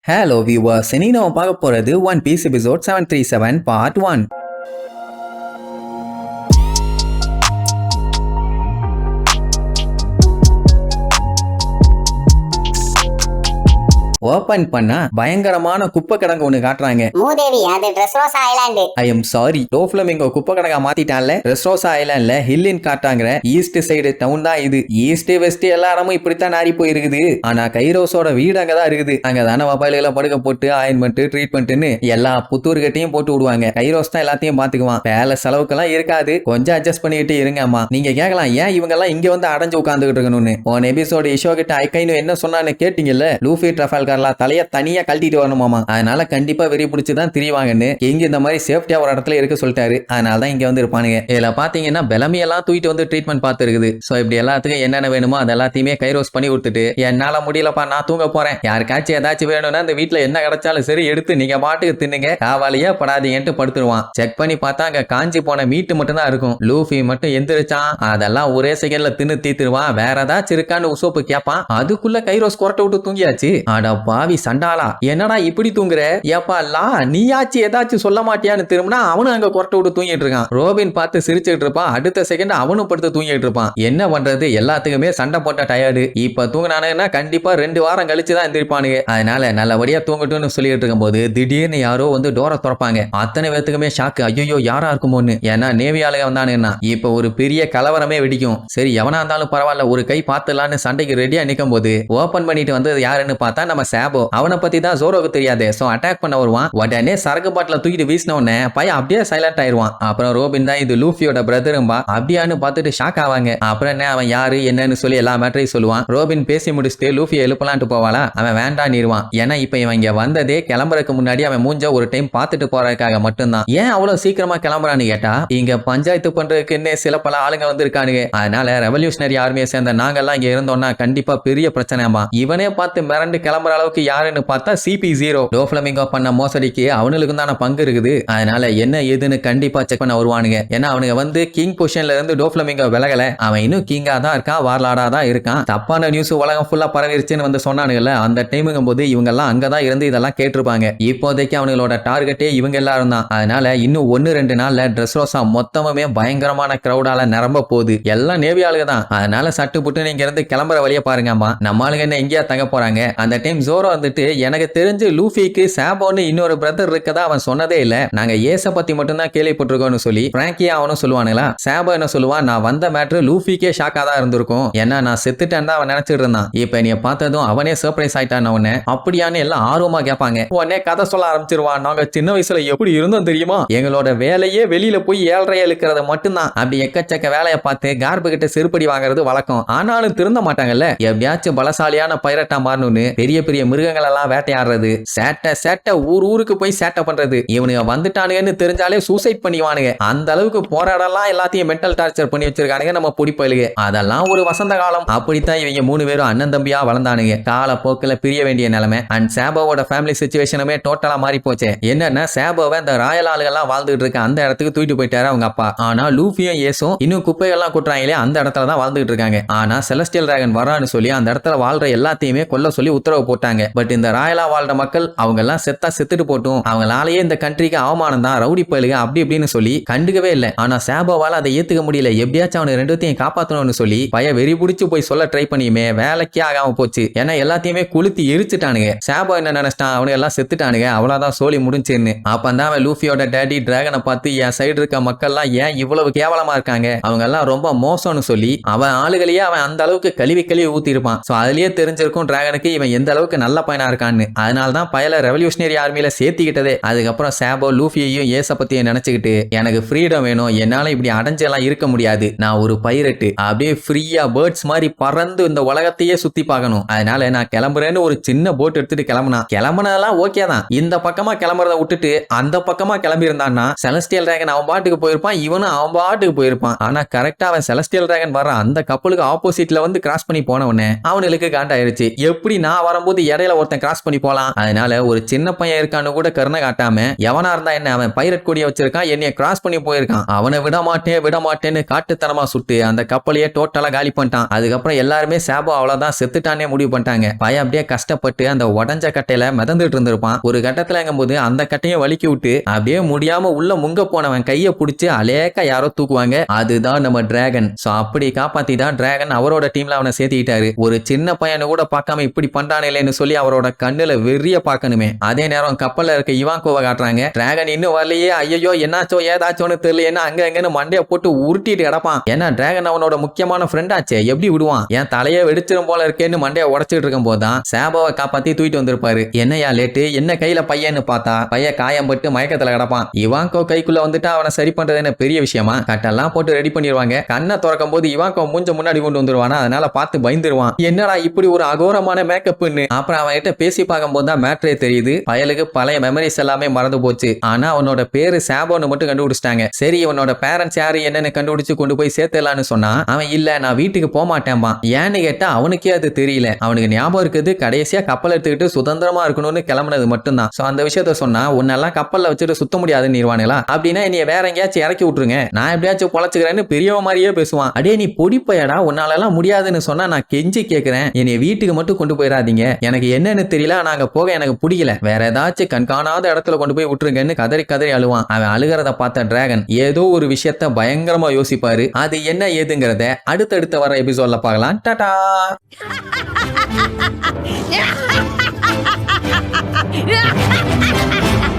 Hello viewers, இனி நம்ம பார்க்க போறது one piece episode 737 part 1. Open பண்ணா பயங்கரமான குப்பை கிடங்கு ஒண்ணு காட்டுறாங்க. மூதேவி, அது Dressrosa island. I am sorry, Doflamingo குப்பை கிடங்கா மாத்திட்டான்ல. ட்ரெஸ்ரோசா ஐலாண்ட்ல ஹில்லின் காட்டாங்க. ஈஸ்ட் சைடு டவுன் தான் இது. ஈஸ்ட் வெஸ்ட் எல்லா இடமும் இப்படித்தான் நாரி போயிருக்குது. ஆனா கைரோஸோட வீடு அங்கதான் இருக்குது. அங்கதான மொபைல்களை படுக்க போட்டு ஆயின்மெண்ட் ட்ரீட்மெண்ட்னு எல்லா புத்தூர்கிட்டையும் போட்டு விடுவாங்க. கைரோஸ் தான் எல்லாத்தையும் பாத்துக்குவான். வேலை செலவுக்கெல்லாம் இருக்காது, கொஞ்சம் அட்ஜஸ்ட் பண்ணிக்கிட்டு இருங்க அம்மா. நீங்க கேட்கலாம், ஏன் இவங்க எல்லாம் இங்க வந்து அடைஞ்சு உட்காந்துக்கிட்டு இருக்கணும்னு. போன எபிசோடு இஷோ கிட்ட ஐக்கைன்னு என்ன சொன்னான்னு கேட்டீங்கல்ல. லூஃபி ட்ரஃபால்கர் தலைய தனியா கழட்டிட்டு வரணுமாமா. அதனால கண்டிப்பா வெறி பிடிச்சுதான் திரிவாங்கன்னு இங்க இந்த மாதிரி சேஃப்டியா ஒரு இடத்துல இருக்க சொல்லிட்டாரு. அதனாலதான் இங்க வந்து இருப்பானுங்க. இதுல பாத்தீங்கன்னா பெலமி எல்லாம் தூக்கிட்டு வந்து ட்ரீட்மெண்ட் பார்த்து இருக்குது. சோ இப்படி எல்லாத்துக்கும் என்னென்ன வேணுமோ அது எல்லாத்தையுமே கைரோஸ் பண்ணி கொடுத்துட்டு, என்னால முடியலப்பா நான் தூங்க போறேன், யாருக்காச்சும் ஏதாச்சும் வேணும்னா இந்த வீட்டுல என்ன கிடைச்சாலும் சரி எடுத்து நீங்க பாட்டுக்கு தின்னுங்க, காவாலியா படாதீங்கன்ட்டு படுத்துருவான். செக் பண்ணி பார்த்தா அங்க காஞ்சி போன மீட்டு மட்டும் தான் இருக்கும். லூஃபி மட்டும் எந்திரிச்சான், அதெல்லாம் ஒரே செகண்ட்ல தின்னு தீத்துருவான். வேற ஏதாச்சும் இருக்கான்னு உசோப்பு கேட்பான். அதுக்குள்ள கைரோஸ் குரட்டை விட்டு தூங்கியாச்சு. அட பாவி சண்டாளா, என்னடா இப்படி தூங்குற? ஏப்பா லா, நீயாச்சு ஏதாச்சும் சொல்ல மாட்டியான்னு திரும்பினா அவனும் அங்க குரட்டை விட்டு தூங்கிட்டு இருக்கான். ரோபின் பார்த்து சிரிச்சுட்டு இருப்பான். அடுத்த செகண்ட் அவனும் படுத்து தூங்கிட்டு இருப்பான். என்ன பண்றது, எல்லாத்துக்குமே சண்டை போட்ட டயர்டு. இப்ப தூங்கினானுன்னா கண்டிப்பா 2 வாரம் கழிச்சுதான் எந்திரிப்பானுங்க. அதனால நல்லபடியா தூங்கட்டும்னு சொல்லிட்டு இருக்கும் போது திடீர்னு யாரோ வந்து டோரை திறப்பாங்க. அத்தனை பேத்துக்குமே ஷாக்கு. ஐயோ யாரா இருக்குமோன்னு. ஏன்னா நேவி ஆளுங்க வந்தானுன்னா இப்ப ஒரு பெரிய கலவரமே வெடிக்கும். சரி எவனா இருந்தாலும் பரவாயில்ல, ஒரு கை பார்த்துலான்னு சண்டைக்கு ரெடியா நிக்கும் போது ஓபன் பண்ணிட்டு வந்தது யாருன்னு பார்த்தா நம்ம சாபோ. அவனை பத்தி தான் ஜோரோக்கு தெரியாது. சோ அட்டாக் பண்ண வருவான். உடனே சரக்கு பாட்டில தூக்கிட்டு வீசின உடனே பையன் அப்படியே சைலண்ட் ஆயிருவான். அப்புறம் ரோபின் தான் இது லூஃபியோட பிரதரும்பா. அப்படியான்னு பார்த்துட்டு ஷாக் ஆவாங்க. அப்புறம் என்ன அவன் யாரு என்னன்னு சொல்லி எல்லா மேட்டரையும் சொல்லுவான். ரோபின் பேசி முடிச்சுட்டு லூஃபியை எழுப்பலான்ட்டு போவாளா, அவன் வேண்டான்னிருவான். ஏன்னா இப்ப இவன் இங்க வந்ததே கிளம்புறதுக்கு முன்னாடி அவன் மூஞ்ச ஒரு டைம் பார்த்துட்டு போறதுக்காக மட்டும்தான். ஏன் அவ்வளவு சீக்கிரமா கிளம்புறான்னு கேட்டா, இங்க பஞ்சாயத்து பண்றதுக்குன்னு சில பல ஆளுங்க வந்து இருக்கானுங்க. அதனால ரெவல்யூஷனரி ஆர்மியை சேர்ந்த நாங்கெல்லாம் இங்க இருந்தோம்னா கண்டிப்பா பெரிய பிரச்சனைமா. இவனே பார்த்து மிரண்டு கிளம்புற அளவுக்கு யாருன்னு பார்த்தா CP0. டோஃப்ளமிங்கோ பண்ண மோசடிக்கு அவனுக்கு தான பங்கு இருக்குது. அதனால என்ன ஏதுன்னு கண்டிப்பா செக் பண்ண வருவானுங்க. ஏன்னா அவனுங்க வந்து கிங் பொசிஷன்ல இருந்து டோஃப்ளமிங்கோ விலகல. அவன் இன்னும் கிங்கா தான் இருக்கான், வார்லாடா தான் இருக்கான். தப்பான நியூஸ் உலகம் ஃபுல்லா பரவிருச்சுன்னு வந்து சொன்னானுங்கல்ல. அந்த டைமுங்கும் போது இவங்க எல்லாம் அங்கதான் இருந்து இதெல்லாம் கேட்டிருப்பாங்க. இப்போதைக்கு அவங்களோட டார்கெட்டே இவங்க எல்லாரும் தான். அதனால இன்னும் 1-2 நாள்ல ட்ரெஸ்ரோசா மொத்தமுமே பயங்கரமான கிரௌடால நிரம்ப போகுது. எல்லாம் நேவி ஆளுங்க தான். அதனால சட்டு புட்டு நீங்க இருந்து கிளம்புற வழிய பாருங்கம்மா. நம்ம ஆளுங்க என்ன எங்கேயா தங்க போறாங்க. அந்த டைம் ஜோரோ வந்துட்டு, எனக்கு தெரிஞ்சு லூஃபிக்கு சாபோன்னு இன்னொரு பிரதர் இருக்கதா அவன் சொன்னதே இல்ல, நாங்க ஏச பத்தி மட்டும் தான் கேள்விப்பட்டிருக்கோம்னு சொல்லி பிராங்கியா அவனும் சொல்லுவானுங்களா. சாபோ என்ன சொல்லுவான், நான் வந்த மேட்ரு லூஃபிக்கே ஷாக்கா தான் இருந்திருக்கும். ஏன்னா நான் செத்துட்டேன் தான் அவன் நினைச்சிட்டு இருந்தான். இப்ப நீ பார்த்ததும் அவனே சர்ப்ரைஸ் ஆயிட்டான். உடனே அப்படியான்னு எல்லாம் ஆர்வமா கேட்பாங்க. உடனே கதை சொல்ல ஆரம்பிச்சிருவான். நாங்க சின்ன வயசுல எப்படி இருந்தோம் தெரியுமா, எங்களோட வேலையே வெளியில போய் 7:30 இழுக்கிறது மட்டும்தான். அப்படி எக்கச்சக்க வேலையை பார்த்து கார்பு கிட்ட செருப்படி வாங்குறது வழக்கம். ஆனாலும் திருந்த மாட்டாங்கல்ல. எப்படியாச்சும் பலசாலியான பைரட்டா மாறணும்னு பெரிய பெரிய மிருகங்கள் எல்லாம் வேட்டையாடுறது, சேட்டை ஊருக்கு போய் சேட்டை பண்றது. இவனுங்க வந்துட்டானுங்கன்னு தெரிஞ்சாலே சூசைட் பண்ணிவானுங்க. அந்த அளவுக்கு போராடலாம் எல்லாத்தையும் மென்டல் டார்ச்சர் பண்ணி வச்சிருக்கானுங்க நம்ம புடிப்பலுக. அதெல்லாம் ஒரு வசந்த காலம். அப்படித்தான் இவங்க 3 பேரும் அண்ணன் தம்பியா வளர்ந்தானுங்க. கால போக்குல பிரிய வேண்டிய நிலைமை. அண்ட் சாபோவோட ஃபேமிலி சிச்சுவேஷனுமே டோட்டலா மாறி போச்சு. என்னன்னா சாபோவை இந்த ராயல் ஆளுகள்லாம் வாழ்ந்துட்டு இருக்க அந்த இடத்துக்கு தூக்கிட்டு போயிட்டாரு அவங்க அப்பா. ஆனா லூஃபியும் ஏசும் இன்னும் குப்பைகள்லாம் கொட்டுறாங்களே அந்த இடத்துல தான் வாழ்ந்துட்டு இருக்காங்க. ஆனா செலஸ்டியல் டிராகன் வரான்னு சொல்லி அந்த இடத்துல வாழ்ற எல்லாத்தையுமே கொல்ல சொல்லி உத்தரவு போட்டாங்க. பட் இந்த ராயலா வாழ்ற மக்கள் அவங்க எல்லாம் செத்துட்டு போட்டும், அவங்களாலேயே இந்த கண்ட்ரிக்கு அவமானம் தான், ரவுடி பயிலுக அப்படி இப்படின்னு சொல்லி கண்டுக்கவே இல்லை. ஆனா சாபோவால அதை ஏத்துக்க முடியல. எப்படியாச்சும் அவனை 2த்தையும் காப்பாற்றணும்னு சொல்லி பய வெறி பிடிச்சு போய் சொல்ல ட்ரை பண்ணியுமே வேலைக்கே ஆகாம போச்சு. ஏன்னா எல்லாத்தையுமே குளுத்தி எரிச்சுட்டானுங்க. சாபோ என்ன நினைச்சிட்டான், அவனுங்க எல்லாம் செத்துட்டானுங்க, அவ்வளவுதான் சோழி முடிஞ்சுன்னு. அப்பந்தான் அவன் லூஃபியோட டேடி டிராகனை பார்த்து, என் சைடு இருக்க மக்கள்லாம் ஏன் இவ்வளவு கேவலமா இருக்காங்க, அவங்க எல்லாம் ரொம்ப மோசம்னு சொல்லி அவன் ஆளுகளையே அவன் அந்த அளவுக்கு கழுவி ஊத்தி இருப்பான். சோ அதுலயே தெரிஞ்சிருக்கும் டிராகனுக்கு இவன் எந்த அளவுக்கு நல்ல பையனா இருக்கான்னு. அதனால்தான் பயல ரெவல்யூஷனரி ஆர்மியில சேர்த்திக்கிட்டதே. அதுக்கப்புறம் சாபோ லூஃபியையும் ஏச பத்தியும் நினைச்சுக்கிட்டு, எனக்கு ஃப்ரீடம் வேணும், என்னால இப்படி அடைஞ்செல்லாம் இருக்க முடியாது, நான் ஒரு பைரட்டு, அப்படியே ஃப்ரீயா பேர்ட்ஸ் மாதிரி பறந்து இந்த உலகத்தையே சுத்தி பார்க்கணும், அதனால நான் கிளம்புறேன்னு ஒரு சின்ன போட் எடுத்துட்டு கிளம்புனதெல்லாம் ஓகே தான். இந்த பக்கமா கிளம்புறத விட்டுட்டு அந்த பக்கமா கிளம்பி இருந்தான்னா செலஸ்டியல் டிராகன் அவன் பாட்டுக்கு போயிருப்பான், இவனும் அவன் பாட்டுக்கு போயிருப்பான். ஆனா கரெக்டா அவன் செலஸ்டியல் டிராகன் வர அந்த கப்பலுக்கு ஆப்போசிட்ல வந்து கிராஸ் பண்ணி போன உடனே அவனுக்கு காண்டாயிருச்சு. எப்படி நான் வரும்போது இடையில ஒருத்தன் கிராஸ் பண்ணி போலாம். அதனால ஒரு சின்ன பையன் இருக்கான்னு கூட கருணை காட்டாம எவனா இருந்தா என்ன, அவன் பைரட் கொடியை வச்சிருக்கான், என்னைய கிராஸ் பண்ணி போயிருக்கான், அவனை விட மாட்டேன்னு காட்டுத்தனமா சுட்டு அந்த கப்பலையே டோட்டலா காலி பண்ணிட்டான். அதுக்கப்புறம் எல்லாருமே சாபோ அவ்வளவுதான் செத்துட்டானே முடிவு பண்ணிட்டாங்க. பையன் அப்படியே கஷ்டப்பட்டு அந்த உடஞ்ச கட்டையில மிதந்துட்டு இருந்திருப்பான். ஒரு கட்டத்துலங்கும் போது அந்த கட்டையை வலிக்கி விட்டு அப்படியே முடியாம உள்ள முங்க போனவன் கையை பிடிச்சு அலேக்கா யாரோ தூக்குவாங்க. அதுதான் நம்ம டிராகன். சோ அப்படி காப்பாத்தி தான் டிராகன் அவரோட டீம்ல அவனை சேர்த்திக்கிட்டாரு. ஒரு சின்ன பையனை கூட பார்க்காம இப்படி பண்றானேன்னு சொல்லி அவரோட கண்ணுல வெறிய பார்க்கணுமே. அதே நேரம் கப்பல்ல இருக்க இவாங்கோவை காட்டுறாங்க. டிராகன் இன்னும் வரலையே, ஐயோ என்னாச்சோ ஏதாச்சோன்னு தெரியல, அங்க அங்கன்னு மண்டைய போட்டு உருட்டிட்டு கிடப்பான். ஏன்னா டிராகன் அவனோட முக்கியமான ஃப்ரெண்ட் ஆச்சே, எப்படி விடுவான், என் தலையே வெடிச்சிரும் போல இருக்கேன்னு மண்டைய உடைச்சிட்டு இருக்கும் போதுதான் சாபோவை காப்பாத்தி தூக்கிட்டு வந்திருப்பாரு. என்னையா லேட்டு, என்ன கையில பையன்னு பார்த்தா பையன் காயம்பட்டு மயக்கத்துல கிடப்பான். இவாங்கோ கைக்குள்ள வந்துட்டு அவனை சரி பண்றது என்ன பெரிய விஷயமா? கட்டெல்லாம் போட்டு ரெடி பண்ணிடுவாங்க. கண்ணை திறக்கும் போது இவாங்கோ மூஞ்ச முன்னாடி கொண்டு வந்துருவானா, அதனால பார்த்து பயந்துருவான். என்னடா இப்படி ஒரு அகோரமான மேக்கப்னு. அப்புறம் அவன் கிட்ட பேசி பார்க்கும் போது தான் மேட்ரே தெரியுது. பயலுக்கு பழைய மெமரிஸ் எல்லாமே மறந்து போச்சு. ஆனா அவனோட பேரு சாபோன்னு மட்டும் கண்டுபிடிச்சிட்டாங்க. சரி இவனோட பேரண்ட்ஸ் யாரு என்னன்னு கண்டுபிடிச்சு கொண்டு போய் சேர்த்தலான்னு சொன்னா அவன் இல்ல நான் வீட்டுக்கு போக மாட்டேன்பா. ஏன்னு கேட்டா அவனுக்கே அது தெரியல. அவனுக்கு ஞாபகம் இருக்குது கடைசியா கப்பல் எடுத்துக்கிட்டு சுதந்திரமா இருக்கணும்னு கிளம்புனது மட்டும்தான். சோ அந்த விஷயத்த சொன்னா உன்னெல்லாம் கப்பல்ல வச்சுட்டு சுத்த முடியாதுன்னு நிறுவானுங்களா, அப்படின்னா என்னைய வேற எங்கேயாச்சும் இறக்கி விட்டுருங்க, நான் எப்படியாச்சும் பொழைச்சுக்கிறேன்னு பெரியவ மாதிரியே பேசுவான். அடே நீ பொடிப்பையடா, உன்னால எல்லாம் முடியாதுன்னு சொன்னா நான் கெஞ்சி கேட்கிறேன், என்னைய வீட்டுக்கு மட்டும் கொண்டு போயிடாதீங்க, எனக்கு என்னன்னு தெரியல, நாங்க போக எனக்கு பிடிக்கல, வேற ஏதாச்சும் கண்காணாத இடத்துல கொண்டு போய் விட்டுருங்கன்னு கதறி கதறி அழுவான். அவன் அழுகிறத பார்த்த டிராகன் ஏதோ ஒரு விஷயத்த பயங்கரமா யோசிப்பாரு. அது என்ன ஏதுங்கிறத அடுத்தடுத்த வர எபிசோட்ல பார்க்கலாம். Tata. Ha ha ha ha!